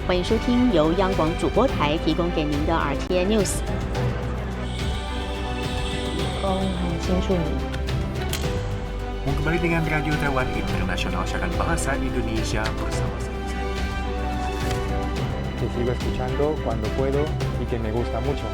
欢迎收听由央广主播台提供给您的 RTI News。很清楚你。 Kembali dengan Radio Taiwan Internasional Siaran Bahasa Indonesia bersama saya. Que sigo escuchando cuando puedo y que me gusta mucho.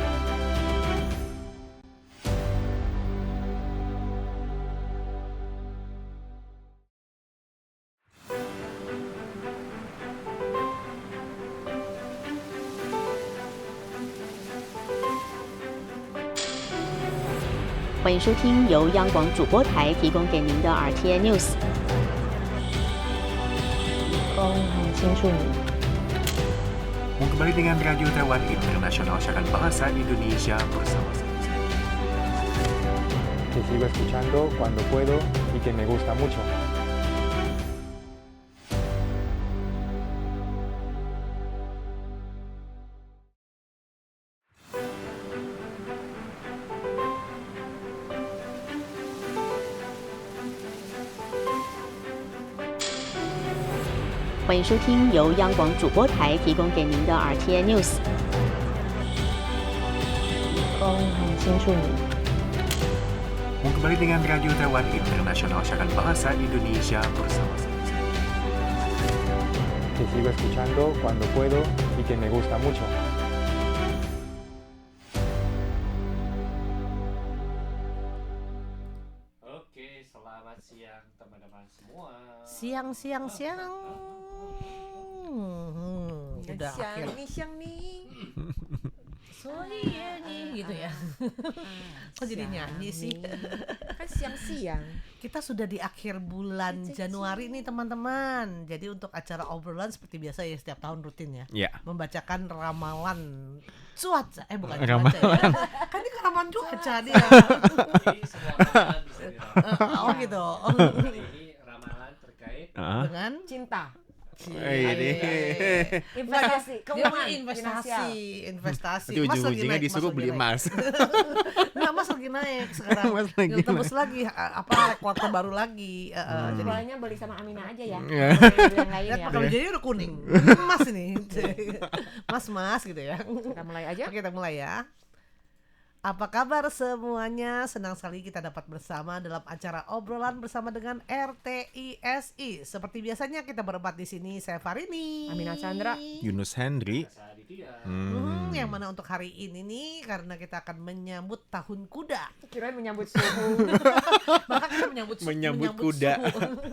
欢迎收听由央广主播台提供给您的 RTI News。很清楚你。 Kembali dengan Radio Taiwan Internasional Siaran Bahasa Indonesia bersama saya. Que sigo escuchando cuando puedo y que me gusta mucho. .欢迎收听由央广主播台提供给您的 RTI News。很清楚你。 Kembali dengan Radio Taiwan Internasional Siaran Bahasa Indonesia bersama saya. Que sigo escuchando cuando puedo y que me gusta mucho. Oke, selamat siang teman-teman semua. Siang. Udah akhir. Siang nih. Soalnya nih gitu ya. Kok jadi nyanyi sih? Kan siang-siang. Kita sudah di akhir bulan Januari nih teman-teman. Jadi untuk acara obrolan seperti biasa ya setiap tahun rutin ya. Ya. Membacakan ramalan cuaca. Bukan Ramalan. cuaca ya. Kan ini ramalan cuaca dia. Jadi semua ramalan bisa diramalkan. Oh gitu. Hari ini ramalan terkait Dengan Cinta. investasi, Investasi, dia mau keuangan, investasi. Nanti Mas lagi ujung-ujungnya naik, disuruh Mas beli lagi naik. emas. Nggak, Mas lagi naik sekarang. Mas lagi Tembus naik. lagi apa rekor terbaru lagi. Jadi Soalnya beli sama Amina aja ya. Iya. Beli yang lain lihat ya. pakai bajunya udah kuning. Mas ini. Mas gitu ya. Kita mulai aja. Oke, kita mulai ya. Apa kabar semuanya? Senang sekali kita dapat bersama dalam acara obrolan bersama dengan RTISI. Seperti biasanya kita berempat di sini. Saya Farini, Amina Chandra. Yunus Hendri. Aditya. Yang mana untuk hari ini nih karena kita akan menyambut tahun kuda. Kirain menyambut suhu. Maka kita menyambut kuda. suhu.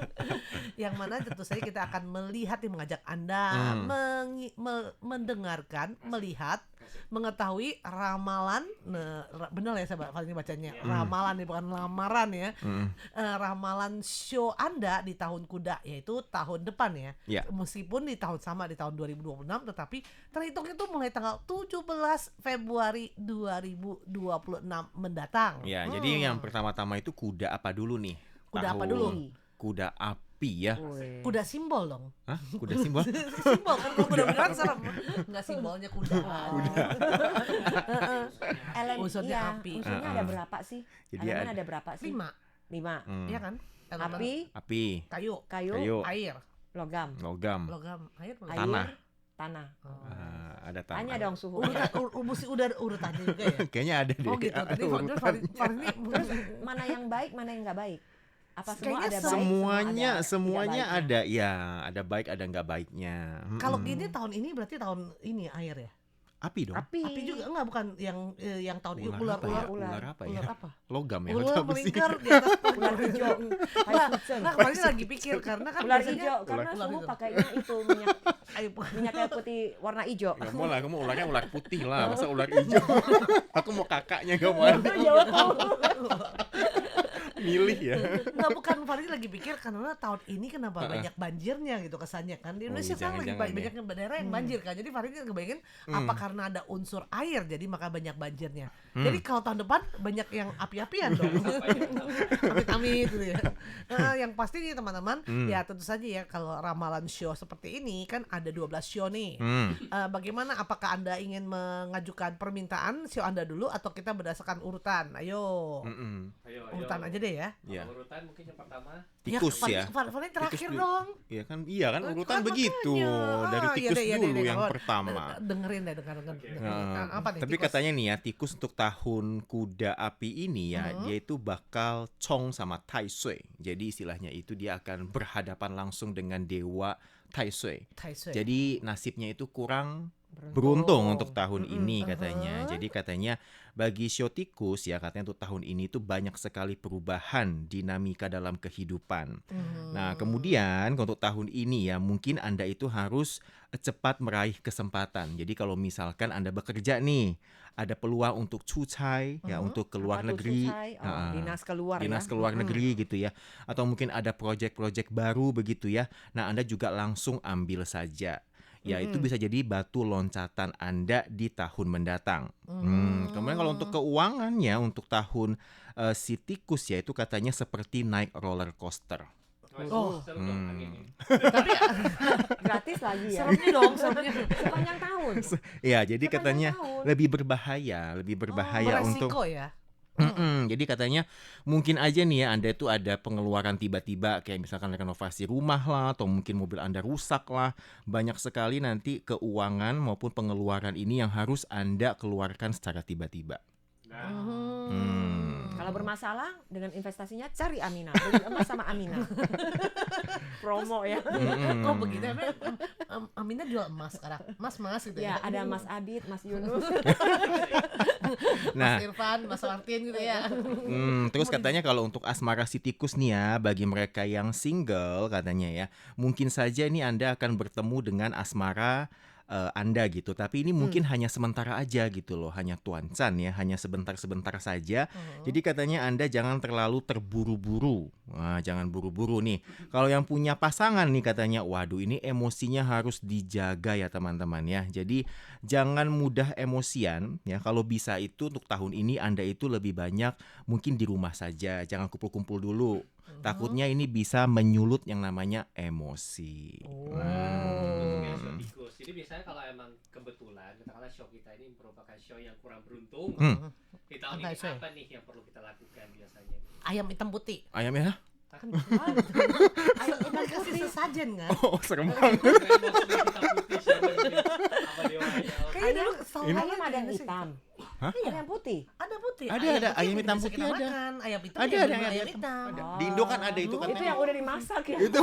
Yang mana tentu saja kita akan melihat mengajak Anda mendengarkan, melihat, mengetahui ramalan. Benar ya saya paling bacanya ramalan nih, bukan lamaran ya. Ramalan show Anda di tahun kuda, yaitu tahun depan ya. Ya. Meskipun di tahun 2026, tetapi terhitung itu mulai tanggal 17 Februari 2026 mendatang. Ya, jadi yang pertama-tama itu kuda apa dulu nih? Kuda apa Tahun- dulu? Kuda api ya. Kuda simbol dong. Hah? Kuda simbol? Simbol kan, kalau kuda beneran serem. Enggak, simbolnya kuda. Unsurnya Iya, api. unsurnya ada berapa sih? Jadi Elemen ada berapa sih? 5, 5. iya kan? Elemen Api, Api, kayu, kayu, air, logam. logam, air, Air, Tanah. tanah. ada Tanya tanah. dong suhu. Mesti udah urutannya juga ya. Kayaknya ada deh. Oh gitu. Ada Tadi urutan. Farini Mana yang baik, mana yang nggak baik? Apa semua Kayaknya ada baik? Semuanya semua ada tidak baiknya? ada ya, ada baik ada nggak baiknya. kalau gini tahun ini berarti tahun ini air ya. Api dong. Api. Api juga enggak, bukan yang tahun ini Ular apa ya? ular Ular apa ya? ular apa? Logam ya? Ular Atau apa sih? melingkar di atas Ular hijau. Nah, kemarin lagi pikir karena kan Ular biasanya hijau karena ular suhu hijau. pakainya itu minyak Ayo, kayu putih warna hijau. Gak mau lah, kamu ularnya ular putih lah, masa ular hijau. Aku mau kakaknya, gak mau ada. Milih ya. Nggak, bukan, Farid lagi pikir karena tahun ini kenapa banyak banjirnya gitu kesannya kan. Di Indonesia iya, sekarang lagi jangan-jangan banyak daerah yang banjir kan. Jadi Farid ngebayangin apa karena ada unsur air jadi maka banyak banjirnya. Jadi kalau tahun depan banyak yang api-apian dong. Amit-amit gitu ya. Yang pasti nih teman-teman, ya tentu saja ya kalau ramalan show seperti ini kan ada 12 show nih. Bagaimana, apakah Anda ingin mengajukan permintaan show Anda dulu atau kita berdasarkan urutan? Ayo. Ayo. Urutan aja deh deh ya. Ya. Urutan mungkin yang pertama. Tikus ya. Paling terakhir Tikus dong. Iya kan urutan Kan begitu. makanya. Dari Ah, tikus iya deh, dulu iya deh. yang Oh, pertama. Dengerin deh, dengerin. Nah, Apa nih? tapi tikus? katanya nih ya, tikus untuk tahun kuda api ini ya, dia itu bakal Chong sama Tai Sui. Jadi istilahnya itu dia akan berhadapan langsung dengan dewa Tai Sui. Tai Sui. Jadi nasibnya itu kurang beruntung untuk tahun ini katanya. Jadi katanya bagi shio tikus ya, katanya untuk tahun ini itu banyak sekali perubahan dinamika dalam kehidupan. Nah, kemudian untuk tahun ini ya, mungkin Anda itu harus cepat meraih kesempatan. Jadi kalau misalkan Anda bekerja nih, ada peluang untuk cucai ya, untuk keluar Apa tuh negeri. cucai? Oh, Nah, dinas keluar dinas ya. keluar negeri gitu ya, atau mungkin ada proyek-proyek baru begitu ya. Nah, Anda juga langsung ambil saja. Ya, itu bisa jadi batu loncatan Anda di tahun mendatang. Kemudian kalau untuk keuangannya untuk tahun si tikus ya, itu katanya seperti naik roller coaster. Oh, seru dong anginnya. Tapi Gratis lagi ya. seremnya dong, seremnya. Sepanjang tahun. Ya, jadi Sepanjang katanya tahun. lebih berbahaya untuk Beresiko ya. Jadi katanya mungkin aja nih ya, Anda itu ada pengeluaran tiba-tiba kayak misalkan renovasi rumah lah, atau mungkin mobil Anda rusak lah. Banyak sekali nanti keuangan maupun pengeluaran ini yang harus Anda keluarkan secara tiba-tiba. Kalau bermasalah dengan investasinya, cari Amina, beli emas sama Amina. Promo ya. Kok begitu emang Amina jual emas sekarang. Mas gitu Ya, ya. ada Mas Adit, Mas Yunus. Nah, Mas Irfan, Mas Martin gitu ya. terus katanya kalau untuk asmara si tikus nih ya, bagi mereka yang single katanya ya, mungkin saja ini Anda akan bertemu dengan asmara Anda gitu. Tapi ini mungkin hanya sementara aja gitu loh, hanya tuancan ya, hanya sebentar-sebentar saja. Jadi katanya Anda jangan terlalu terburu-buru. Wah, jangan buru-buru nih. Kalau yang punya pasangan nih katanya, waduh ini emosinya harus dijaga ya teman-teman ya. Jadi jangan mudah emosian ya. Kalau bisa itu untuk tahun ini Anda itu lebih banyak mungkin di rumah saja, jangan kumpul-kumpul dulu. Takutnya ini bisa menyulut yang namanya emosi. Untuk show tikus. Jadi biasanya kalau emang kebetulan katakanlah show kita ini merupakan show yang kurang beruntung, di tahun ini Anti-show. apa nih yang perlu kita lakukan biasanya? Ayam hitam putih. Ayam ya? Ayam hitam kasih sesajen kan? Oh, serem banget. Kayaknya dulu setahu Ayam ayam ada yang hitam. Hah? Ada yang putih. Ada putih. Ada, ayam hitam bisa putih kita ada. makan. Ayam hitam Ada, ya, ada ayam ayam hitam. Ada. Di Indo kan ada itu kan. Itu yang udah dimasak ya. Itu.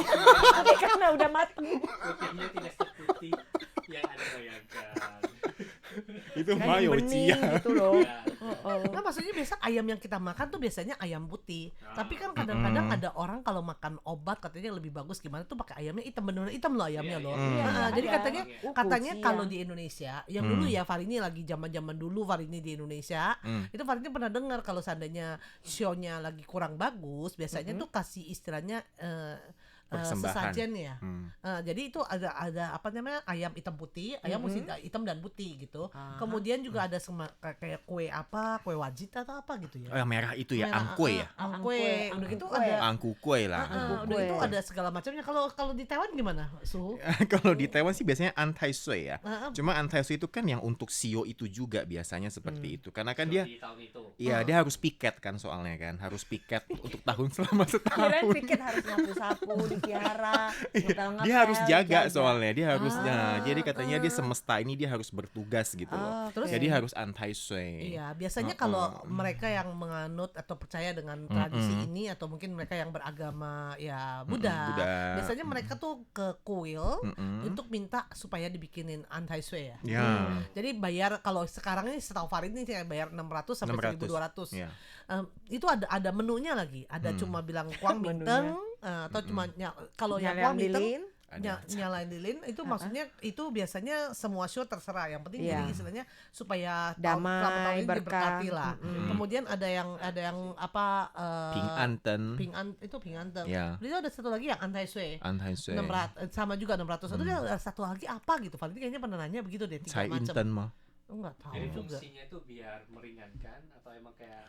Tapi karena udah matang. Putihnya tidak seputih yang Anda bayangkan. Itu Kayak mayo bening cia. gitu loh. Ya. Nah maksudnya biasa ayam yang kita makan tuh biasanya ayam putih. Tapi kan kadang-kadang ada orang kalau makan obat katanya lebih bagus gimana tuh pakai ayamnya hitam, bener hitam loh ayamnya loh. Iya, Nah, jadi ada. katanya Kucing. kalau di Indonesia yang dulu ya Farini lagi zaman-zaman dulu Farini di Indonesia itu Farini pernah dengar kalau seandainya show-nya lagi kurang bagus biasanya tuh kasih istilahnya Persembahan. sesajen ya. Jadi itu ada apa namanya ayam hitam putih, ayam mesti hitam dan putih gitu. Kemudian juga ada kayak kue kue wajit atau apa gitu ya. Yang merah itu ya, Merah, angkue ya. Angkue. Udah gitu Angkue. ada Angku kue lah. udah gitu ada segala macamnya. Kalau di Taiwan gimana, Suhu? Kalau di Taiwan sih biasanya antai sui ya. Heeh. Cuma antai sui itu kan yang untuk shio itu juga biasanya seperti itu. Karena kan dia Di tahun itu. iya, dia harus piket kan soalnya kan. Harus piket untuk tahun selama setahun. Kirain pikir harus nyapu-sapu, dipelihara, ngepel-ngepel, Dia harus jaga soalnya, dia harus jadi katanya dia semesta ini dia harus bertugas gitu loh. Terus? Jadi harus antai sui. Iya, biasanya kalau mereka yang menganut atau percaya dengan tradisi ini atau mungkin mereka yang beragama ya Buddha, Buddha. biasanya mereka tuh ke kuil untuk minta supaya dibikinin antai sui ya. Ya. Jadi bayar kalau sekarang ini setahu Farid ini saya bayar 600 sampai 600. 1.200. Ya. Itu ada menunya lagi. Ada cuma bilang kuang bintang atau cuma kalau yang kuang bintang lilin. nyalain lilin itu maksudnya itu biasanya semua show terserah yang penting Iya. jadi istilahnya supaya Damai, selama tahun ini berkah. diberkati lah. Kemudian ada yang apa Ping anten. itu ping antem. Ya. Itu ada satu lagi yang antai sui. Antai sui. 600 sama juga 600. Itu ada satu lagi apa gitu. Paling kayaknya pernah nanya begitu deh, tiga Cai macam. inten mah. Enggak tahu Jadi juga. fungsinya itu biar meringankan atau emang kayak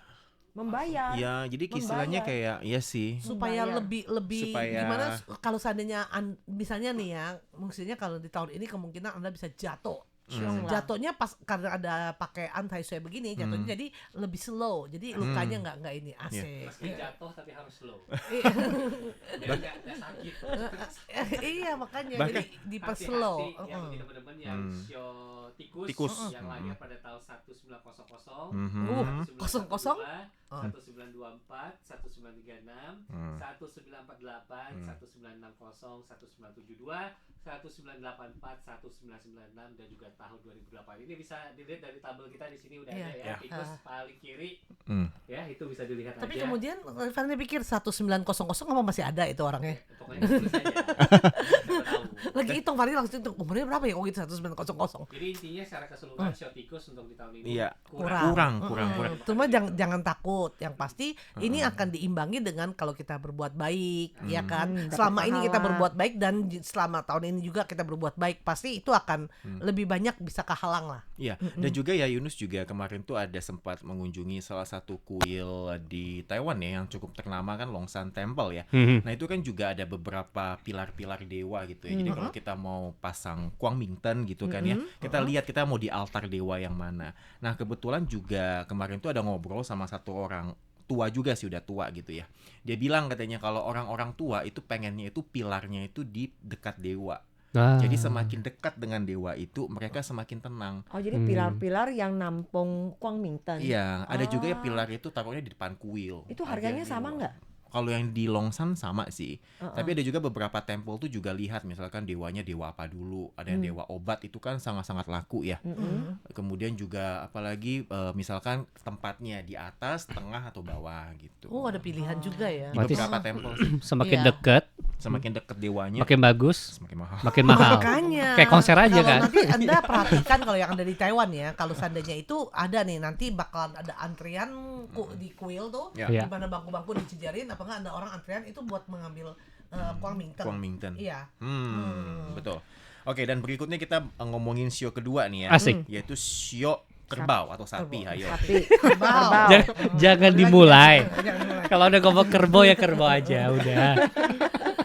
Membayar. Ya, jadi istilahnya kayak iya sih. Supaya Membayar. lebih Supaya- gimana kalau seandainya misalnya nih ya, maksudnya kalau di tahun ini kemungkinan Anda bisa jatuh ciong lah. Jatuhnya pas karena ada pakai anti sway begini, jatuhnya jadi lebih slow. Jadi lukanya nggak ini asik. Meski jatuh tapi harus slow. Iya. Biar nggak sakit. Iya makanya Bahkan- jadi diperslow. Hati-hati yang ini teman-teman yang show tikus, Tikus. yang lahir pada tahun 1900, Mhm. 00? 1924, 1936, 1948, 1960, 1972, 1984, 1996 dan juga tahun 2008. Ini bisa dilihat dari tabel kita di sini udah Iya. ada ya. Iya. Tikus paling kiri Hmm. ya, itu bisa dilihat Tapi aja. kemudian Fanny pikir 1900 apa masih ada itu orangnya? Pokoknya tulis aja. Siapa tahu. Lagi hitung Fanny langsung hitung umurnya berapa ya? Oh gitu 1900. Jadi intinya secara keseluruhan show tikus untuk di tahun ini Iya. Kurang. Kurang. Cuma jangan takut. Yang pasti ini akan diimbangi dengan kalau kita berbuat baik, ya kan? dapat Selama ini kita pahala. berbuat baik dan selama tahun ini juga kita berbuat baik, pasti itu akan lebih banyak bisa kehalang lah. Iya, dan juga ya Yunus juga kemarin tuh ada sempat mengunjungi salah satu kuil di Taiwan ya yang cukup ternama kan Longshan Temple ya. Nah itu kan juga ada beberapa pilar-pilar dewa gitu ya. Jadi kalau kita mau pasang Kuangmingtan gitu kan ya, kita lihat kita mau di altar dewa yang mana. Nah kebetulan juga kemarin tuh ada ngobrol sama satu orang tua juga sih, udah tua gitu ya. Dia bilang katanya kalau orang-orang tua itu pengennya itu pilarnya itu di dekat dewa. Jadi semakin dekat dengan dewa itu mereka semakin tenang. Oh jadi pilar-pilar yang nampung Kuangmingtan. Iya, ada juga ya pilar itu taruhnya di depan kuil. Itu Ada harganya yang sama dewa. nggak? Kalau yang di Longshan sama sih. Tapi ada juga beberapa temple tuh juga lihat misalkan dewanya dewa apa dulu. Ada yang dewa obat itu kan sangat-sangat laku ya. Kemudian juga apalagi misalkan tempatnya di atas, tengah atau bawah gitu. Oh ada pilihan juga ya. Di Berarti beberapa temple Semakin Iya. dekat, semakin dekat dewanya makin bagus, semakin mahal. makin mahal. Makanya Kayak konser aja kalau kan. nanti Anda perhatikan kalau yang ada di Taiwan ya, kalau seandainya itu ada nih nanti bakalan ada antrian di kuil tuh, Ya. Iya. di mana bangku-bangku dijejarin, apa enggak ada orang antrian itu buat mengambil Kuangmingtan. Kuangmingtan. Iya. Betul. Oke, dan berikutnya kita ngomongin show kedua nih ya. Asik. Yaitu show kerbau atau sapi. Ayo. Sapi. Kerbau. Jangan dimulai. Jangan mulai. Kalau udah ngomong kerbau ya kerbau aja udah.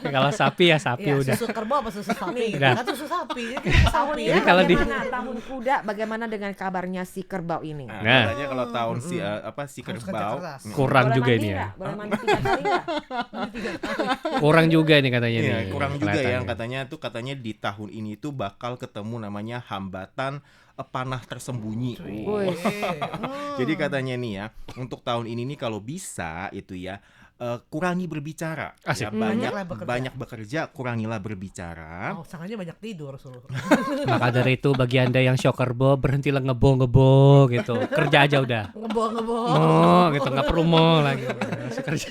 Kalau sapi ya sapi Iya, udah. susu kerbau apa susu sapi? Udah. Kan susu sapi. Kan Tahun sapi. ini Jadi kalau di- bagaimana? Tahun kuda bagaimana dengan kabarnya si kerbau ini? Nah, Nah. katanya kalau tahun si si Harus kerja kerbau keras. Kurang Boleh juga mandi ini ya. nggak? Boleh mandi 3 kali nggak? Kurang juga ini katanya Iya, nih. kurang juga ya kelihatannya. katanya di tahun ini tuh bakal ketemu namanya hambatan panah tersembunyi. Wih. Jadi katanya nih ya, untuk tahun ini nih kalau bisa itu ya kurangi berbicara. Asik. Ya, banyak Banyaklah bekerja. banyak bekerja, kurangilah berbicara. Oh, sangatnya banyak tidur suruh. Maka dari itu bagi Anda yang show kerbau berhentilah ngebo gitu. Kerja aja udah. Ngebohong. Oh, gitu nggak perlu mau lagi. Langsung kerja.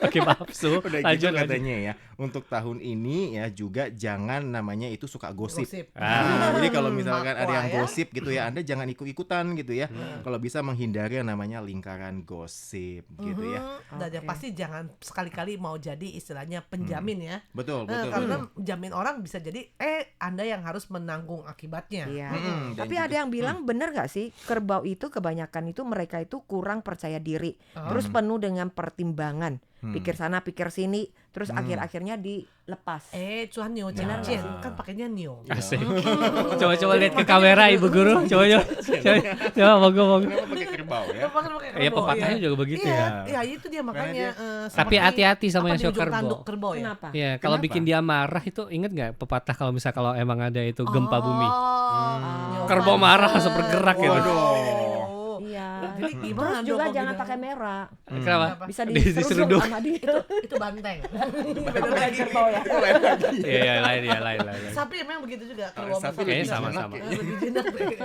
Oke, maafsu. Udah gitu katanya ya. Untuk tahun ini ya juga jangan namanya itu suka gosip. Gosip. Jadi kalau misalkan ada yang Makwa ya. gosip gitu ya, Anda jangan ikut-ikutan gitu ya. Kalau bisa menghindari yang namanya lingkaran gosip gitu ya. Dan yang pasti jangan sekali-kali mau jadi istilahnya penjamin ya. Betul, Karena jamin orang bisa jadi Anda yang harus menanggung akibatnya. Iya. Dan Tapi juga- ada yang bilang bener gak sih kerbau itu kebanyakan itu mereka itu kurang percaya diri, terus penuh dengan pertimbangan, pikir sana pikir sini, terus akhir-akhirnya dilepas. Cuan Nio Benar Cien nggak? kan pakainya Nio. Asik. Coba lihat ke kamera Ibu Guru. Coba monggo. Kenapa pakai kerbau ya? Ya pepatahnya juga begitu Iya, ya. iya itu dia makanya. Tapi hati-hati sama yang show kerbau. Tanduk kerbau ya. Kenapa? Ya, kalau Kenapa? bikin dia marah itu inget nggak pepatah kalau misal kalau emang ada itu gempa bumi. Oh, Kerbau marah langsung bergerak gitu. Waduh. Iya. Jadi Terus gimana juga dong jangan kalau pakai merah. Kenapa? Bisa Diseruduk. diseruduk sama dia. itu banteng. Bukan kerbau ya. Iya, iya, lain. Sapi emang begitu juga kerbau. Sapi Kayaknya lebih sama-sama. jinak ya. Lebih jinak deh.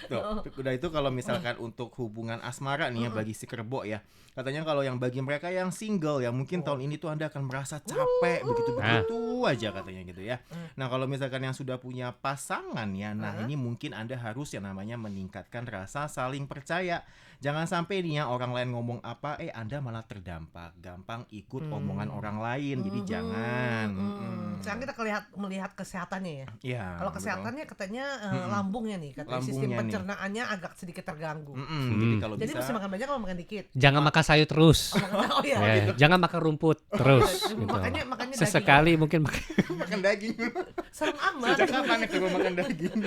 Tuh, udah itu kalau misalkan untuk hubungan asmara nih ya bagi si kerbau ya. Katanya kalau yang bagi mereka yang single ya mungkin tahun ini tuh Anda akan merasa capek begitu-begitu aja katanya gitu ya. Nah, kalau misalkan yang sudah punya pasangan ya, nah ini mungkin Anda harus yang namanya meningkatkan rasa saling percaya. Jangan sampai nih ya orang lain ngomong apa Anda malah terdampak, gampang ikut omongan orang lain. Jadi jangan. Sekarang kita melihat kesehatannya ya. Iya. Kalau betul. kesehatannya katanya lambungnya nih, katanya sistem Lambungnya nih. pencernaannya agak sedikit terganggu. Jadi kalau Jadi bisa mesti makan banyak kalau makan dikit. Jangan makan sayur terus. Oh iya. Ya, jangan makan rumput terus gitu. Makanya daging. Sesekali mungkin makan makan daging. Serem amat. Sejak kapan ya kalau makan daging?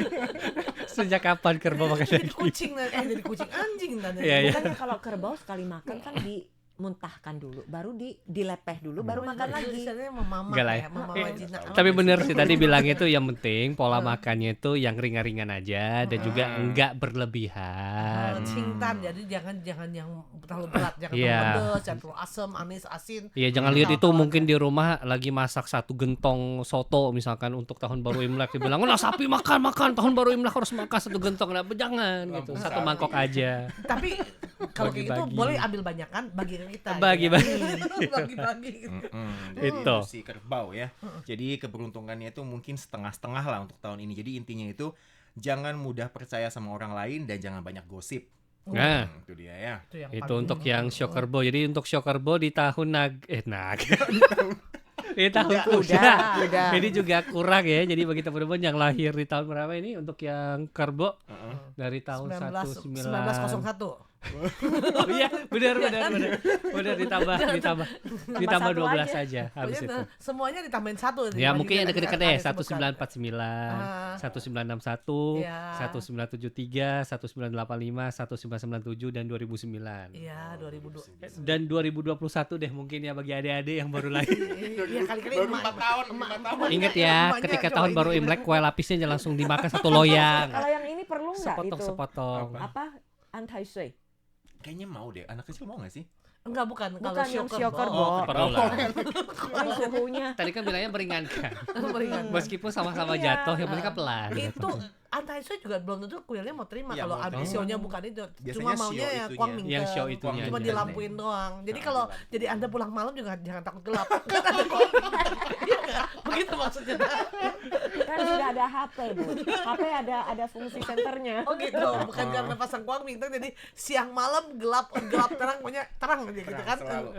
Sejak kapan kerbau makan Jadi daging? kucing, jadi kucing anjing tadi. Iya, iya. Bukannya kalau kerbau sekali makan kan dimuntahkan dulu, baru dilepeh dulu, baru makan lagi. Misalnya mama Enggak lah ya, ya. mama wajina. Tapi bener sih tadi bilangnya itu yang penting pola makannya itu yang ringan-ringan aja dan juga enggak berlebihan. Cintan, jadi jangan yang terlalu berat, jangan Iya. terlalu pedes, jangan terlalu asam, anis, asin. Iya jangan lihat itu mungkin di rumah lagi masak satu gentong soto misalkan untuk tahun baru Imlek dibilang, "Nah, sapi makan tahun baru Imlek harus makan satu gentong." Nah, jangan gitu. Satu mangkok aja. Tapi kalau kayak gitu Bagi-bagi. boleh ambil banyak kan bagi kita. Bagi-bagi. Bagi-bagi. Itu. Si kerbau ya. Jadi keberuntungannya itu mungkin setengah-setengah lah untuk tahun ini. Jadi intinya itu jangan mudah percaya sama orang lain dan jangan banyak gosip. Nah, Itu dia ya. itu untuk yang show kerbau. Jadi untuk show kerbau di tahun di tahun kuda. Udah. Ini juga kurang ya. Jadi bagi teman-teman yang lahir di tahun berapa ini untuk yang kerbau dari tahun 1901. Oh iya, benar ditambah 12 saja habis itu. Pokoknya semuanya ditambahin satu. Ya mungkin yang dekat-dekat deh, sebutkan. 1949, 1961, Iya. 1973, 1985, 1997 dan 2009. Iya, 2002. Dan 2021 deh mungkin ya bagi adik-adik yang baru lahir. Iya, kali-kali Baru 4 tahun, 5 tahun. Ingat ya, Emaknya ketika coba tahun ini. baru Imlek kue lapisnya jangan langsung dimakan satu loyang. Kalau yang ini perlu nggak itu? Sepotong-sepotong. Apa? Anti-sui. Kayaknya mau deh. Anak kecil mau gak sih? Enggak, bukan. Kalau Bukan yang show show kerbau. kerbau. Perlu lah. Ini suhunya. Tadi kan bilangnya meringankan. Meringan. Meskipun sama-sama Iya. jatuh, yang penting kan pelan. Itu anti-show juga belum tentu kuilnya mau terima Iya, kalau mau abis terima. show-nya bukan itu. Biasanya Cuma maunya show ya itunya. kuang mingkem. Yang show itunya Cuma aja. dilampuin doang. Jadi kalau jadi Anda pulang malam juga jangan takut gelap. Iya nggak? Begitu maksudnya. Kan sudah ada HP, Bu. HP ada fungsi senternya. Oh gitu, bukan karena pasang kuang mingkem jadi siang malam gelap terang pokoknya terang aja gitu kan. Selalu.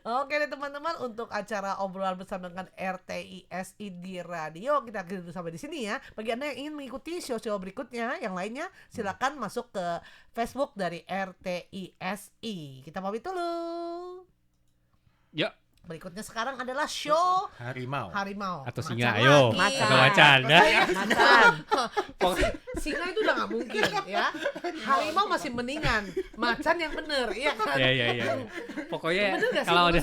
Oke deh teman-teman, untuk acara obrolan bersama dengan RTISI di radio kita akhiri dulu sampai di sini ya. Bagi Anda yang ingin mengikuti show-show berikutnya yang lainnya silakan masuk ke Facebook dari RTISI. Kita pamit dulu. Yuk, Berikutnya sekarang adalah show Harimau. Harimau atau singa, Macan ayo. lagi. Atau macan, dah. Macan. Singa itu udah nggak mungkin ya. Harimau masih mendingan. Macan yang bener, iya kan? Iya. Pokoknya Bener gak sih kalau kalau ada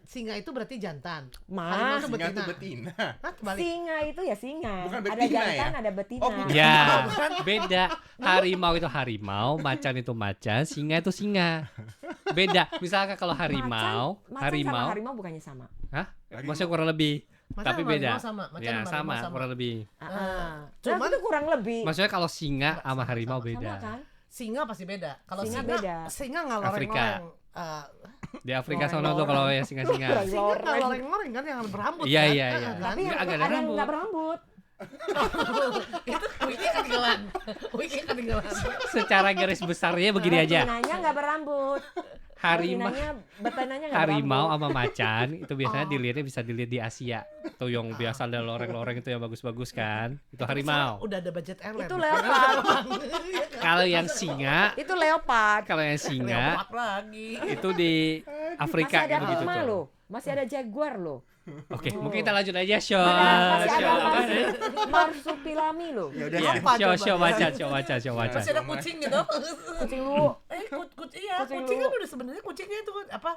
singa itu berarti jantan? Mas, Harimau itu Singa betina. tuh betina. Hah, kebalik. singa itu ya singa. Bukan Ada betina jantan, ya? ada betina. Oh, bukan. ya beda. Harimau itu harimau, macan itu macan, singa itu singa. Beda. Misalkan kalau harimau, Macan sama harimau bukannya sama. hah? Harimau. Maksudnya kurang lebih. Macan Tapi sama beda. harimau sama, macan Ya, sama sama, harimau sama. kurang lebih. Cuman Cuman itu kurang lebih. Maksudnya kalau singa sama Sama, harimau sama. beda. Sama kan? singa pasti beda. Kalau Singa singa beda. singa nggak Afrika. loreng-loreng. Di Afrika Loreng-loreng. sono tuh kalau ya singa-singa. Singa nggak loreng-loreng kan yang berambut Iya, kan? iya. Kan? Tapi Nggak, yang agak ada ada yang rambut. nggak berambut. Itu wiki ketinggalan. Wiki ketinggalan. Secara garis besarnya begini aja. Betinanya nggak berambut. Harimau Betinanya nggak harimau berambut. sama macan itu biasanya Oh. dilihatnya bisa dilihat di Asia. Tuh yang biasa ada loreng-loreng itu yang bagus-bagus kan. Itu harimau. Udah ada budget airline. Itu leopard. Kalau yang singa, Itu leopard. kalau yang singa Leopard lagi. itu di Afrika Masih ada kayak begitu puma tuh. loh. Masih ada jaguar loh. Oke, mungkin kita lanjut aja show. Masih Show apa ada nih? marsupilami loh. Ya udah Iya, Apa show coba? show macan. Masih ada kucing gitu. Kucing lu. Iya, Kucing kucing kan lu. udah sebenarnya kucingnya itu apa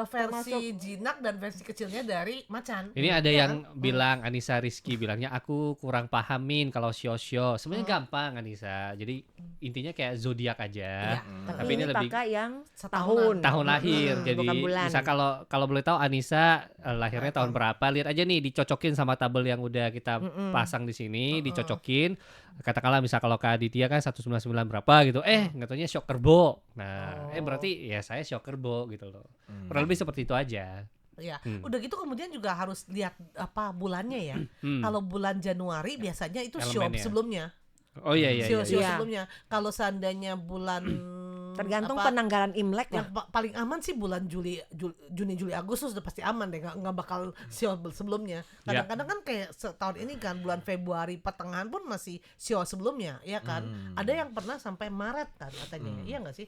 versi Termasuk- jinak dan versi kecilnya dari macan. Ini ada Iya yang kan? bilang Anissa Rizky bilangnya aku kurang pahamin kalau show. Sebenarnya Hmm. gampang Anissa. Jadi intinya kayak zodiak aja. Iya, Tapi Tapi ini ini lebih pakai yang Setahunan. tahun lahir. Hmm, Jadi bukan bulan. bisa kalau boleh tahu Anissa lahirnya tahun berapa? Lihat aja nih dicocokin sama tabel yang udah kita pasang di sini, dicocokin. Katakanlah misal kalau Kak Aditya kan 199 berapa gitu. Nggak taunya show kerbau. Nah, Oh. berarti ya saya show kerbau gitu loh. Kurang lebih seperti itu aja. Ya, Hmm. udah gitu kemudian juga harus lihat apa bulannya ya. Hmm. Kalau bulan Januari biasanya itu show Elemennya. sebelumnya. Oh iya iya. Show iya. Iya. sebelumnya. Kalau seandainya bulan tergantung apa, penanggalan Imlek yang lah. paling aman sih bulan Juni, Juli, Agustus udah pasti aman deh, nggak bakal show sebelumnya. Ya. Kadang-kadang kan kayak setahun ini kan bulan Februari pertengahan pun masih show sebelumnya, ya kan? Ada yang pernah sampai Maret kan katanya, iya nggak sih?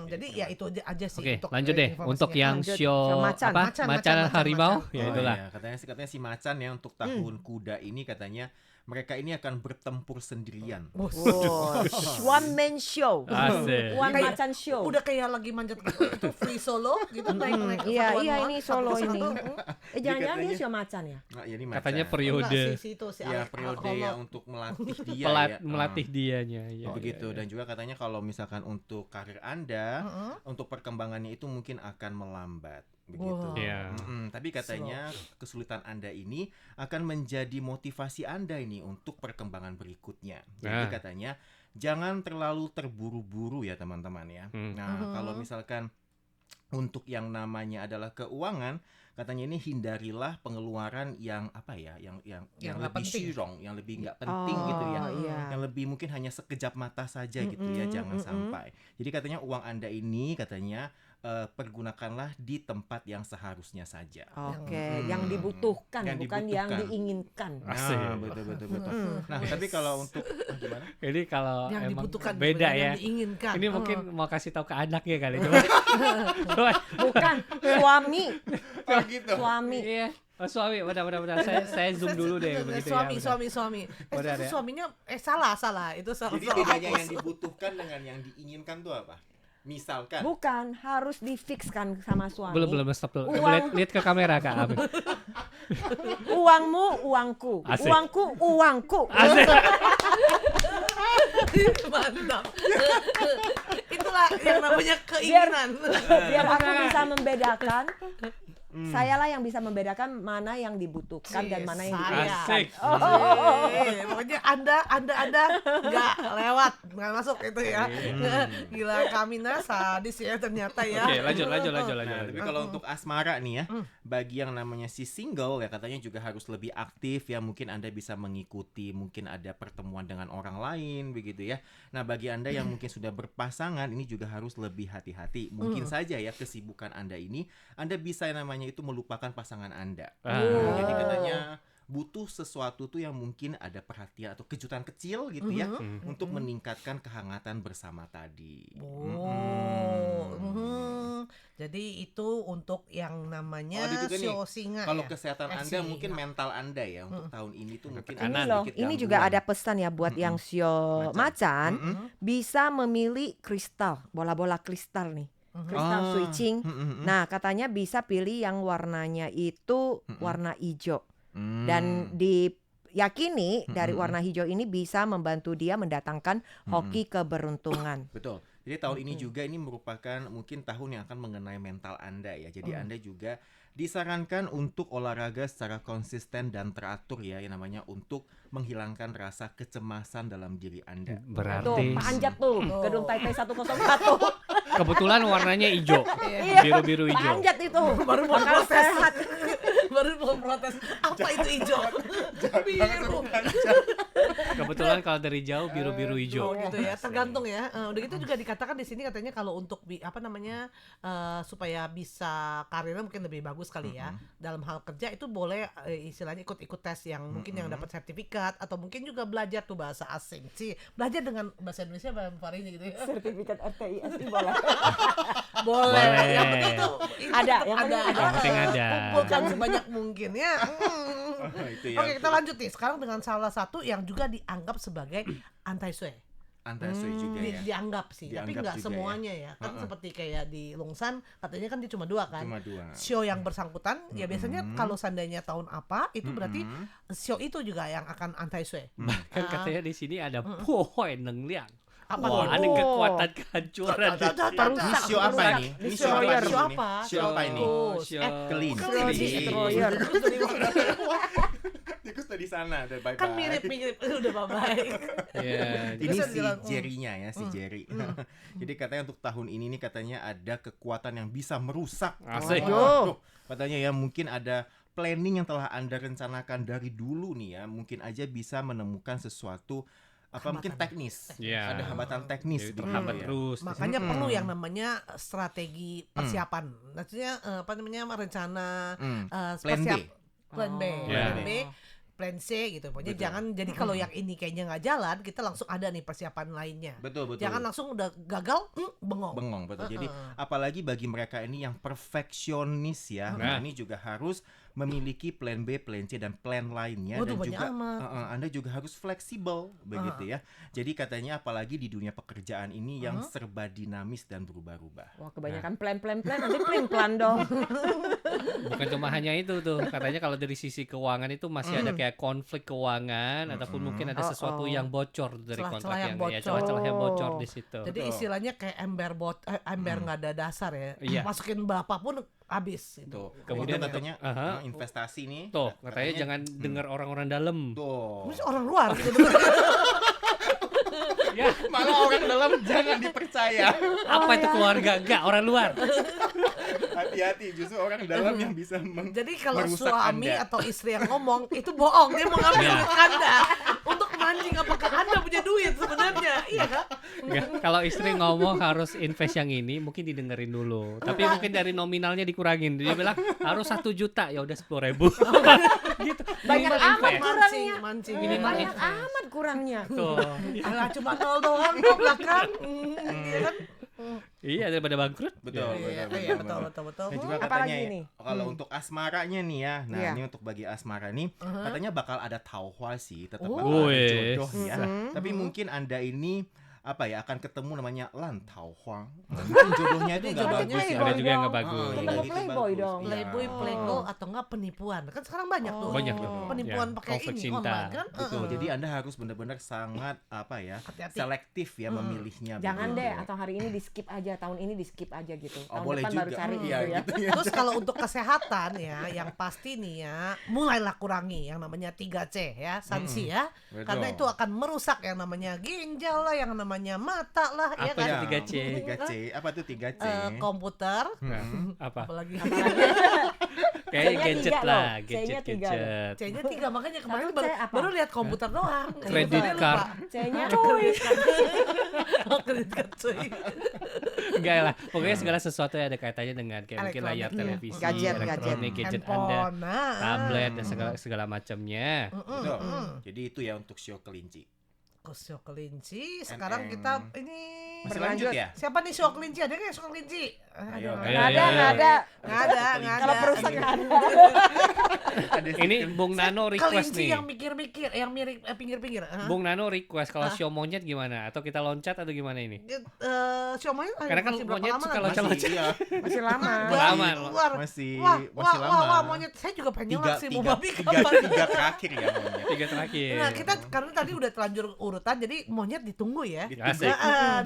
Jadi ya itu aja sih. Oke, untuk, lanjut deh informasinya. untuk yang Lanjut. show Show macan. apa? Macan harimau. macan. Ya Oh itulah. iya, katanya si macan ya untuk tahun kuda ini katanya mereka ini akan bertempur sendirian. Oh, one man show. Asik. One Kayak- macan show. Udah kayak lagi manjat itu free solo gitu naik-naik Iya, satuan iya doang, ini satu solo persatu. ini. Jangan-jangan dia katanya- show macan ya? Nah, ya, ini Katanya macan. periode Enggak, si itu si Ya, Alex periode Holo. ya untuk melatih dia ya. melatih dianya. Ya, Ya, begitu. ya, ya. Dan juga katanya kalau misalkan untuk karir Anda, untuk perkembangannya itu mungkin akan melambat. Begitu. Wow. Iya. Tapi katanya kesulitan Anda ini akan menjadi motivasi Anda ini untuk perkembangan berikutnya. Jadi Nah. katanya jangan terlalu terburu-buru ya teman-teman ya. Nah, kalau misalkan untuk yang namanya adalah keuangan, katanya ini hindarilah pengeluaran yang apa ya, yang Yang nggak lebih penting. syurong, yang lebih nggak penting gitu ya. Iya. Yang lebih mungkin hanya sekejap mata saja gitu ya, jangan sampai. Jadi katanya uang Anda ini katanya pergunakanlah di tempat yang seharusnya saja. Oke, yang dibutuhkan Yang bukan yang dibutuhkan. diinginkan. Asik. Nah, betul. Nah, tapi kalau untuk gimana? Ini kalau Yang emang dibutuhkan beda bukan ya. yang diinginkan. Ini mungkin mau kasih tahu ke anaknya kali coba. Coba. Bukan suami, Oh gitu. suami. Iya. Oh, suami, benar. Saya zoom dulu deh begitu suami, ya. suami. Benar, Itu ya. suaminya salah. Itu salah. Jadi bedanya yang dibutuhkan dengan yang diinginkan tuh apa? Misalkan Bukan harus difikskan sama suami. Belum stop dulu. Uang. Lihat ke kamera Kak Amin. Uangmu, uangku. Asik. Uangku, uangku. Asik. Mantap. Itulah yang namanya keinginan. Biar aku bisa membedakan. Sayalah yang bisa membedakan mana yang dibutuhkan dan mana yang diinginkan. Asik. Pokoknya Anda nggak lewat, nggak masuk itu ya. Gila Kamina sadis ya ternyata ya. Oke, lanjut. Nah, tapi kalau untuk asmara nih ya, bagi yang namanya si single ya katanya juga harus lebih aktif ya. Mungkin Anda bisa mengikuti, mungkin ada pertemuan dengan orang lain begitu ya. Nah, bagi Anda yang mungkin sudah berpasangan ini juga harus lebih hati-hati. Mungkin saja ya kesibukan Anda ini, Anda bisa yang namanya itu melupakan pasangan Anda. Jadi katanya butuh sesuatu tuh yang mungkin ada perhatian atau kejutan kecil gitu ya untuk meningkatkan kehangatan bersama tadi. Jadi itu untuk yang namanya ada juga nih, sio singa kalau ya. kesehatan Anda singa. mungkin mental Anda ya untuk tahun ini tuh mungkin Ini ada loh, sedikit ini juga gangguan. ada pesan ya buat yang sio macan, bisa memilih kristal, bola-bola kristal nih. Kristal switching. Nah, katanya bisa pilih yang warnanya itu warna hijau. Dan diyakini dari warna hijau ini bisa membantu dia mendatangkan hoki keberuntungan. Betul. Jadi tahun ini juga ini merupakan mungkin tahun yang akan mengenai mental Anda ya. Jadi Anda juga disarankan untuk olahraga secara konsisten dan teratur ya, yang namanya untuk menghilangkan rasa kecemasan dalam diri Anda. Tuh, Berarti panjat tuh, gedung Taipei 101. kebetulan warnanya hijau. Biru-biru hijau. Panjat itu. Baru mau Bakal protes. sehat. Baru mau protes. Apa itu hijau? Biru. Kebetulan kalau dari jauh biru-biru Oh hijau. gitu ya, tergantung ya. Udah gitu juga dikatakan di sini katanya kalau untuk supaya bisa karirnya mungkin lebih bagus kali ya dalam hal kerja itu boleh istilahnya ikut tes yang mungkin yang dapat sertifikat atau mungkin juga belajar tuh bahasa asing sih, belajar dengan bahasa Indonesia Mbak Farini gitu ya. Sertifikat RTIS boleh. Boleh. Yang penting tuh Ada, tetap yang penting ada. Yang penting ada. Kumpulkan sebanyak mungkin ya. Itu ya. Oke, kita lanjut nih. Sekarang dengan salah satu yang juga dianggap sebagai anti-sway. Antasui juga ya. Dianggap sih, tapi Dianggap nggak juga semuanya ya. Kan seperti kayak di Longsan, katanya kan dia cuma 2 kan. Cuma 2. Show yang bersangkutan, ya biasanya kalau seandainya tahun apa, itu berarti show itu juga yang akan anti-sway. Kan katanya di sini ada pohon nengliang. Apa Wah, tuh? ada kekuatan kehancuran. Ini show apa ini? Ini show apa Destroyer. ini? Show apa? Show apa ini? Clean. Destroyer. Tikus tadi sana, udah bye-bye. Kan mirip-mirip, udah bye-bye. Iya. Ini Bisa si bilang, Jerry-nya ya, si Jerry. Jadi katanya untuk tahun ini nih katanya ada kekuatan yang bisa merusak. Asik. Waduh. Katanya ya mungkin ada planning yang telah Anda rencanakan dari dulu nih ya, mungkin aja bisa menemukan sesuatu apa mungkin teknis. Iya. Ada hambatan teknis Jadi begitu terhambat ya. terus. Makanya perlu yang namanya strategi persiapan. Maksudnya apa namanya rencana Plan B. Plan B, Ya. plan B, plan C gitu. Pokoknya jangan jadi kalau yang ini kayaknya nggak jalan, kita langsung ada nih persiapan lainnya. Betul. Jangan langsung udah gagal, bengong. Bengong betul. Jadi apalagi bagi mereka ini yang perfeksionis ya, nah ini juga harus memiliki plan B, plan C dan plan lainnya Waduh, dan banyak juga amat. Anda juga harus fleksibel begitu ya. Jadi katanya apalagi di dunia pekerjaan ini yang serba dinamis dan berubah-ubah. Wah, kebanyakan plan nanti plan dong. Bukan cuma hanya itu tuh, katanya kalau dari sisi keuangan itu masih ada kayak konflik keuangan ataupun mungkin ada sesuatu yang bocor dari Celah-celah kontrak yang yang bocor. celah-celah yang bocor di situ. Jadi istilahnya kayak ember nggak ada dasar ya. Iya. Masukin berapapun habis itu. Tuh. Kemudian Kemudian katanya Aha. investasi nih. Tuh, katanya jangan dengar orang-orang dalam. Tuh. Terus orang luar gitu. Ya, Malah orang dalam jangan dipercaya. apa itu keluarga? Enggak, orang luar. Hati-hati, justru orang dalam yang bisa Jadi kalau merusak suami Anda. atau istri yang ngomong itu bohong, dia mau ngambil Ya. duit Anda untuk mancing apakah Anda punya duit sebenarnya, iya kan? Enggak, kalau istri ngomong harus invest yang ini, mungkin didengerin dulu. Tapi mungkin dari nominalnya dikurangin. Dia bilang harus 1 juta, ya udah 10.000. Gitu. Banyak Minimal amat invest. kurangnya. Mancing. Minimal Banyak invest. amat kurangnya. Tuh. Alah cuma 0 doang ke belakang. Iya kan? Iya, daripada bangkrut. Betul, Iya, betul, iya, betul. betul. Dan juga Apalagi katanya nih? kalau untuk asmaranya nih ya, nah Iya. ini untuk bagi asmara nih, katanya bakal ada tauhwa sih, tetap Oh. bakal ada Wes. jodoh ya. Tapi mungkin Anda ini apa ya akan ketemu namanya lan tauhwa. Mungkin jodohnya itu nggak Jodohnya bagus ya. Ada juga yang dong. nggak bagus. Oh, Ketemu iya, itu playboy bagus. dong. Iya. Playboy, playgirl atau enggak penipuan. Kan sekarang banyak tuh. Banyak tuh. Penipuan Ya, pakai konflik ini cinta. online kan? Betul. Jadi Anda harus benar-benar sangat apa ya, Hati-hati. selektif ya memilihnya. Jangan begitu. deh, atau hari ini di skip aja, tahun ini di skip aja gitu. Oh, Tahun boleh depan juga. baru cari Iya, gitu ya. gitu ya. Terus kalau untuk kesehatan ya, yang pasti nih ya, mulailah kurangi yang namanya 3C ya, sanksi ya. Betul. Karena itu akan merusak yang namanya ginjal lah, yang namanya mata lah, ya Apa kan? itu 3C? 3C. Apa tuh 3C? Komputer, Apa? apalagi Kayak C-nya gadget 3 lah, loh. C-nya 3 gadget. C-nya 3, makanya kemarin Tapi C apa? baru lihat komputer doang. Kredit Jadi lupa. card. C-nya Cuy. Kredit card cuy. Enggak lah, pokoknya segala sesuatu yang ada kaitannya dengan kayak mungkin layar Elektronik, televisi, Gadget, elektronik, gadget Anda, Handphone, nah. tablet dan segala macamnya. Betul. Jadi itu ya untuk show kelinci. Kusyo kelinci. Sekarang NM. kita ini Masih lanjut ya? siapa nih show kelinci? Ada nggak show kelinci? Ayo. nggak ada. Nggak ada. Kalau perusahaan nggak ada. Ini Bung Nano request Kelinci nih. yang mikir-mikir, yang mirip pinggir-pinggir. Bung Nano request kalau show monyet gimana? Atau kita loncat atau gimana ini? Show monyet Karena kan masih berapa monyet lama suka lagi? loncat-loncat. Iya. Masih lama. Lama. Masih Wah, lama. monyet. Saya juga pengen tiga, nyelak sih, tiga, mau babi tiga, kapan? tiga terakhir ya monyet. 3 terakhir. Nah, kita karena tadi udah terlanjur urutan, jadi monyet ditunggu ya. Asik.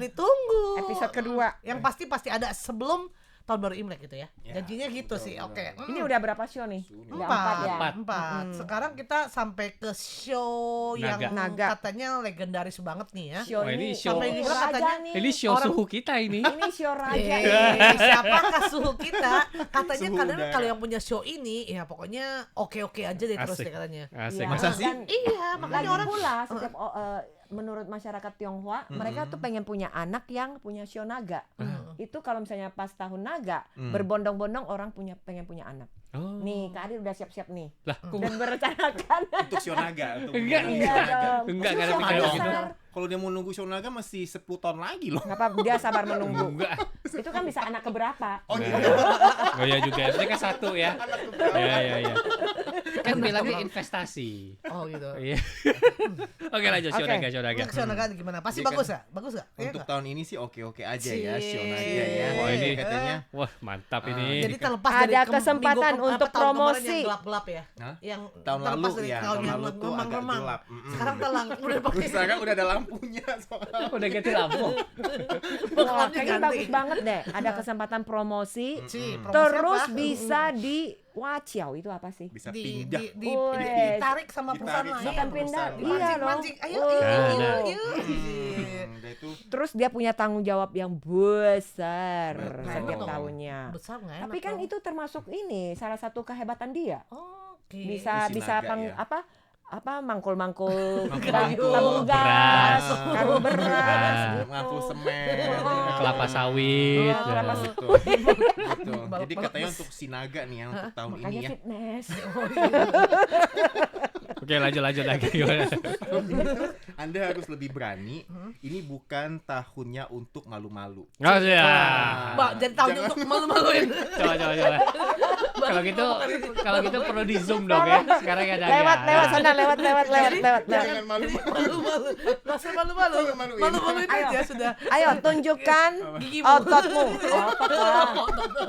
Ditunggu. Episode kedua. Yang pasti ada sebelum tahun baru Imlek gitu ya. Ya, Janjinya gitu betul, sih. betul. Oke. Ini udah berapa show nih? Udah 4 ya. Empat. Sekarang kita sampai ke show yang Naga. katanya legendaris banget nih ya. Show Wah, ini ini show- Sampai juga raja katanya nih. Ini show Orang- suhu kita ini. Ini show raja. ini. Siapakah suhu kita? Katanya Suhu kadang udara. kalau yang punya show ini, ya pokoknya oke-oke aja deh terus Asik. deh katanya. Asik. Iya. Masa sih? Dan Iya, lagi makanya orang pula setiap menurut masyarakat Tionghoa, mereka tuh pengen punya anak yang punya show naga. Itu kalau misalnya pas tahun naga, berbondong-bondong orang pengen punya anak. Oh. Nih, Kak Adit udah siap-siap nih. Lah, Dan merencanakan. Untuk show naga. Untuk Enggak, menunggu Iya show naga. dong. Enggak, Itu ada show pikiran besar. gitu. Kalau dia mau nunggu show naga masih 10 tahun lagi loh. Nggak apa, dia sabar menunggu. Enggak. Itu kan bisa anak keberapa. Oh Nah. gitu. Oh ya juga, ini kan satu ya. Iya. Kan bilangnya investasi. oh gitu. Iya. Oke lanjut show Oke. naga. Untuk show naga gimana? Pasti Dia kan- bagus ya? Bagus gak? Iya Untuk nggak? tahun ini sih oke-oke aja ya Cie. show naga ya. Wah, ini katanya. Wah mantap ini. Jadi terlepas Ada dari kesempatan untuk tahun kemarin promosi. yang gelap-gelap ya. Hah? Yang Tahun terlepas lalu dari ya, tahun tahun yang lalu tuh agak remang-remang. gelap. Sekarang telang udah pakai Sekarang udah ada lampunya soalnya. Udah ganti lampu. Wah, bakalannya kayaknya ganti. bagus banget deh. Ada kesempatan promosi. Ci, promosi Terus apa? bisa di Waciao itu apa sih? Bisa di, pindah. Wes. ditarik sama perusahaan Ditarik lain. sama Bukan pindah, perusahaan iya lain. dong. Mancing, ayo, Oh. yuk. Udah itu Terus dia punya tanggung jawab yang besar Betul. setiap Betul. tahunnya. Besar nggak enak Tapi kan dong. itu termasuk ini salah satu kehebatan dia. Oke. Bisa Isi naga ya. apa mangkul-mangkul Mangkul-mangkul. tabung Beras. gas, karung beras gitu. ngaku semen. Kelapa sawit. Oh, kelapa Nah. Betul. Betul. Jadi katanya untuk Sinaga nih yang untuk tahun ini Makanya ya. fitness. Oke lanjut lagi gimana? Anda harus lebih berani. Ini bukan tahunnya untuk malu-malu. Oh ya. Mbak, jadi tahunnya Jangan. untuk malu-maluin. Coba. Kalau gitu perlu di zoom dong ya. Sekarang ada Lewat sana, lewat. Jangan malu-malu. Rasa malu-maluin Ayo. aja sudah. Ayo tunjukkan Gigimu. ototmu.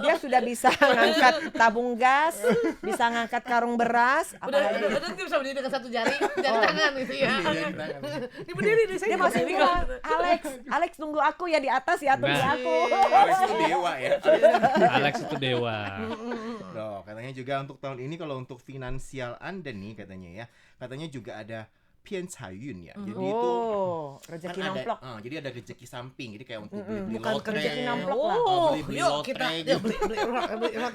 Dia sudah bisa ngangkat tabung gas, bisa ngangkat karung beras. Apalagi Udah bisa berdiri dengan satu jari tangan gitu ya. Ini berdiri nih, saya dia juga masih berdiri. bilang, Alex tunggu aku ya di atas ya, tunggu Nah. aku. Alex itu dewa ya. Alex itu dewa. Loh, katanya juga untuk tahun ini kalau untuk finansial Anda nih katanya ya, katanya juga ada pian cayun ya. Jadi itu Rezeki kan nomplok. jadi ada rezeki samping. Jadi kayak untuk beli Bukan lotre. rezeki nomplok lah. Beli Yuk lotre kita gitu. beli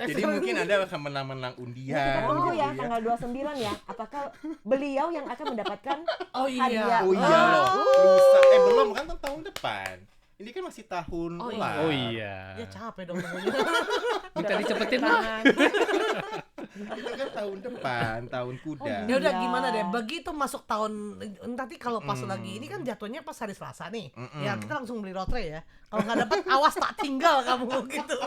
Jadi mungkin Anda akan menang-menang Kita undian tunggu gitu ya tanggal 29 ya. Apakah beliau yang akan mendapatkan Oh iya. hadiah? Oh iya loh. Lusa belum kan tahun depan. Ini kan masih tahun Oh ular. Oh iya. Ya capek dong nunggunya. Minta dicepetin lah. Itu kan tahun depan, tahun kuda. Ya udah Iya. gimana deh, begitu masuk tahun nanti kalau pas lagi ini kan jatuhnya pas hari Selasa nih. Ya kita langsung beli lotre ya. Kalau nggak dapat awas tak tinggal kamu gitu.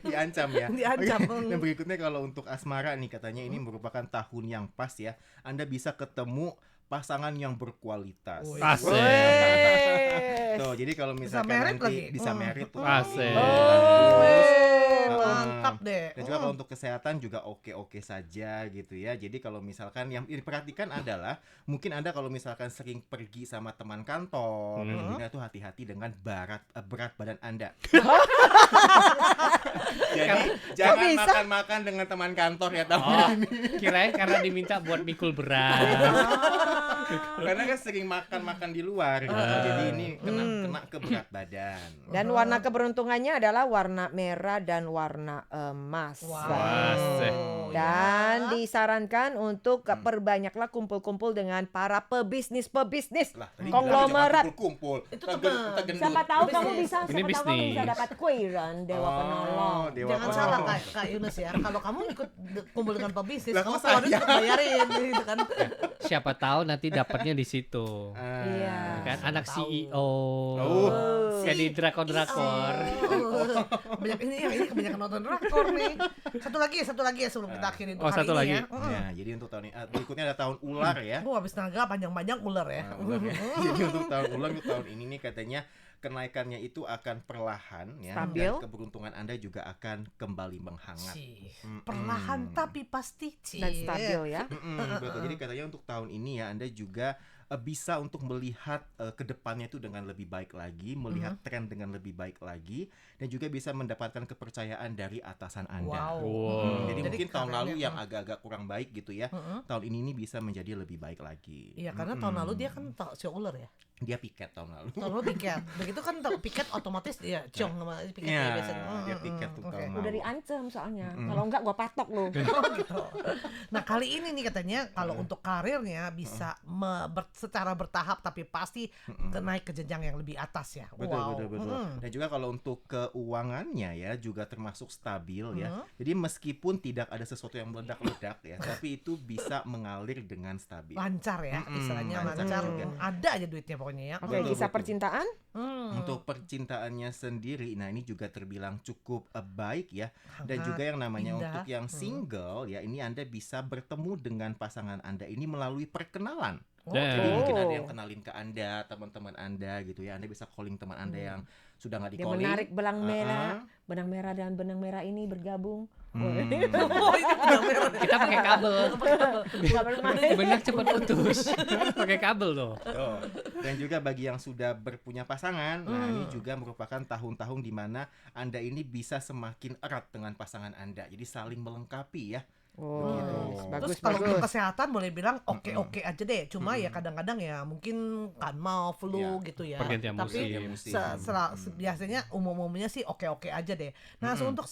Diancam ya. Diancam. Oke, dan berikutnya kalau untuk asmara nih katanya ini merupakan tahun yang pas ya. Anda bisa ketemu pasangan yang berkualitas. Wih. Asik. Tuh, jadi kalau misalkan merit nanti lagi. bisa merit tuh. Asik. bagus. Mantap deh. Dan juga kalau untuk kesehatan juga oke-oke saja gitu ya. Jadi kalau misalkan yang diperhatikan adalah mungkin Anda kalau misalkan sering pergi sama teman kantor, Anda tuh hati-hati dengan berat badan Anda. Jadi jangan bisa? makan-makan dengan teman kantor ya tahun Oh, ini. kirain karena diminta buat mikul berat. Karena kan sering makan-makan di luar gitu. Jadi ini kena ke berat badan. Dan warna keberuntungannya adalah warna merah dan warna emas. Asik. Dan disarankan untuk perbanyaklah kumpul-kumpul dengan para pebisnis Lah, tadi konglomerat. bilang jangan kumpul. Itu Kita teman. kita gendut. Siapa tahu kamu Bisnis. bisa, Ini siapa tahu kamu bisa bisnis. dapat kuiran Dewa Penolong. Dewa Jangan Penolong. salah Kak Yunus ya. Kalau kamu ikut kumpul dengan pebisnis, Lah, kamu kok harus saya? bayarin gitu kan. Siapa tahu nanti dapatnya di situ. Iya. Kan anak Tahu. CEO. Oh. Kayak di drakor-drakor. Banyak ini kebanyakan nonton drakor nih. Satu lagi ya sebelum kita akhiri untuk Oh, hari satu ini lagi. ya. Ya, jadi untuk tahun ini berikutnya ada tahun ular ya. Habis naga panjang-panjang ular ya. Ular ya. Jadi untuk tahun ini nih katanya kenaikannya itu akan perlahan ya, Stabil. dan keberuntungan Anda juga akan kembali menghangat. Cih, perlahan tapi pasti Cih. Dan stabil ya. Betul. Jadi katanya untuk tahun ini ya Anda juga bisa untuk melihat ke depannya itu dengan lebih baik lagi, melihat tren dengan lebih baik lagi, dan juga bisa mendapatkan kepercayaan dari atasan Anda. Wow. Wow. Jadi mungkin tahun lalu karenanya, yang agak-agak kurang baik gitu ya, tahun ini bisa menjadi lebih baik lagi. Iya, karena tahun lalu dia kan show ular ya. Dia piket tahun lalu. Tahun lalu piket. Begitu kan piket otomatis dia ciong nama piket Iya, ya biasanya. dia piket tuh Oke. tahun Udah lalu. diancam soalnya. Kalau enggak gua patok lu. Oh, gitu. Nah kali ini nih katanya kalau untuk karirnya bisa secara bertahap tapi pasti naik ke jenjang yang lebih atas ya. Betul. Dan juga kalau untuk keuangannya ya juga termasuk stabil ya. Jadi meskipun tidak ada sesuatu yang meledak-ledak ya, tapi itu bisa mengalir dengan stabil. Lancar ya, istilahnya lancar lancar. juga. Ada aja duitnya pokoknya ya. Oke, Betul, kisah betul. percintaan. Untuk percintaannya sendiri, nah ini juga terbilang cukup baik ya. Dan Hangat, juga yang namanya indah. untuk yang single ya, ini Anda bisa bertemu dengan pasangan Anda ini melalui perkenalan. Jadi mungkin ada yang kenalin ke Anda, teman-teman Anda gitu ya. Anda bisa calling teman Anda yang sudah nggak Dia di-calling. menarik benang merah dan benang merah ini bergabung. Oh ini benang merah. Kita pakai kabel. Nggak bermain. Benang cepat putus. Pakai kabel loh. Tuh. Dan juga bagi yang sudah berpunya pasangan, nah ini juga merupakan tahun-tahun di mana Anda ini bisa semakin erat dengan pasangan Anda. Jadi saling melengkapi ya. Oh, bagus, Terus kalau untuk bagus. kesehatan boleh bilang oke aja deh. Cuma ya kadang-kadang ya mungkin kan mau flu Iya. gitu ya. Pergantian Tapi musim. biasanya umumnya sih oke aja deh. Nah, untuk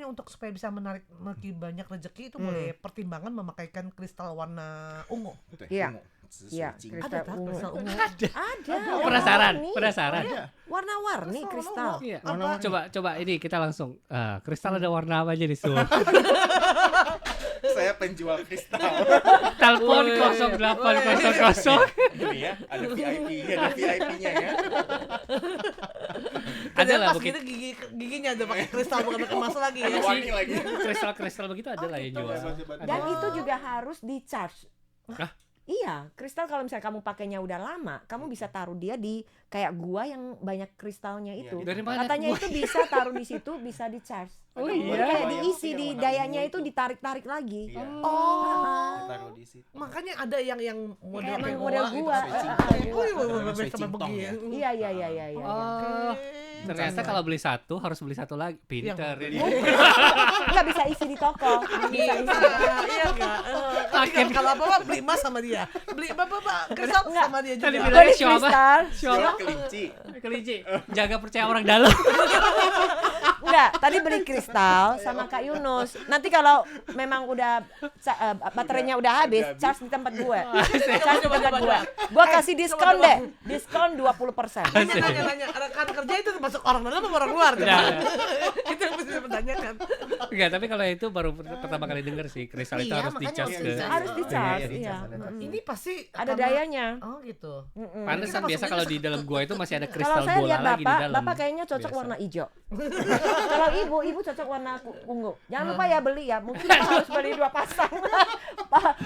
untuk supaya bisa menarik lebih banyak rezeki itu boleh pertimbangan memakaikan kristal warna ungu. Betul, Iya. ungu. Iya, Suicing. Ada kristal tak ungu. kristal ungu? Ada. Penasaran, warna-warni. penasaran. Warna-warni Kristal kristal. ungu. Iya. Apa? Coba ini kita langsung. Kristal ada warna apa aja di Sul? Saya penjual kristal. Telepon Woi. 0800. Ini ya, ada VIP-nya ya. Ada lah Pas mungkin. gitu giginya ada pakai kristal bukan pakai emas lagi ya. Wangi lagi. Kristal-kristal begitu ada lah yang jual. Dan itu juga harus di charge. Hah? Iya, kristal kalau misalnya kamu pakainya udah lama, kamu bisa taruh dia di kayak gua yang banyak kristalnya itu. Dari mana? Katanya itu bisa taruh di situ, bisa di charge. Oh Jadi iya. kayak diisi di dayanya itu ditarik-tarik lagi. Iya. Oh. Taruh di situ. Makanya ada yang model Kayak kayak model gitu. gua. Oh iya, Switching sama tong begini. ya. Iya. Oh, ternyata kalau beli satu harus beli satu lagi. Pinter ini. Nggak bisa isi di toko. Bisa isi di toko. Iya enggak? Kalau apa beli emas sama dia. Beli apa kristal sama dia Tadi juga. bilangnya Beli show apa? kristal. Show apa? Kelinci. Kelinci. Jaga percaya orang dalam. Enggak, tadi beli kristal sama Kak Yunus. Nanti kalau memang udah baterainya udah habis, charge di tempat gue. Charge di tempat gue. Gue kasih diskon deh. Diskon 20%. Nanya rekan kerja itu termasuk orang dalam apa orang luar? Nah. Itu yang mesti dipertanyakan. Enggak, tapi kalau itu baru pertama kali denger sih kristal itu Iya, harus makanya dicas harus ke. dicas. Harus di charge, Iya, iya. Ini pasti Ada karena- dayanya. Oh gitu. Pantesan Kita biasa masuknya kalau ke- di dalam gua itu masih ada Kalau kristal saya bola lihat lagi di dalam. bapak kayaknya cocok Biasa. warna hijau. Kalau ibu cocok warna ungu. Jangan lupa ya beli ya. Mungkin Bapak harus beli 2 pasang.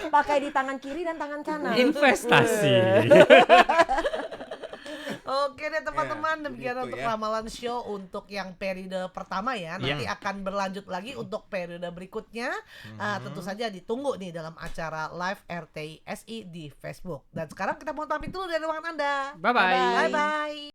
Pakai di tangan kiri dan tangan kanan. Investasi. Oke deh teman-teman, Ya, demikian begitu untuk ya. ramalan show untuk yang periode pertama ya. Nanti akan berlanjut lagi untuk periode berikutnya. Tentu saja ditunggu nih dalam acara live RTI SI di Facebook. Dan sekarang kita mau pamit dulu dari ruangan Anda. Bye-bye. Bye-bye.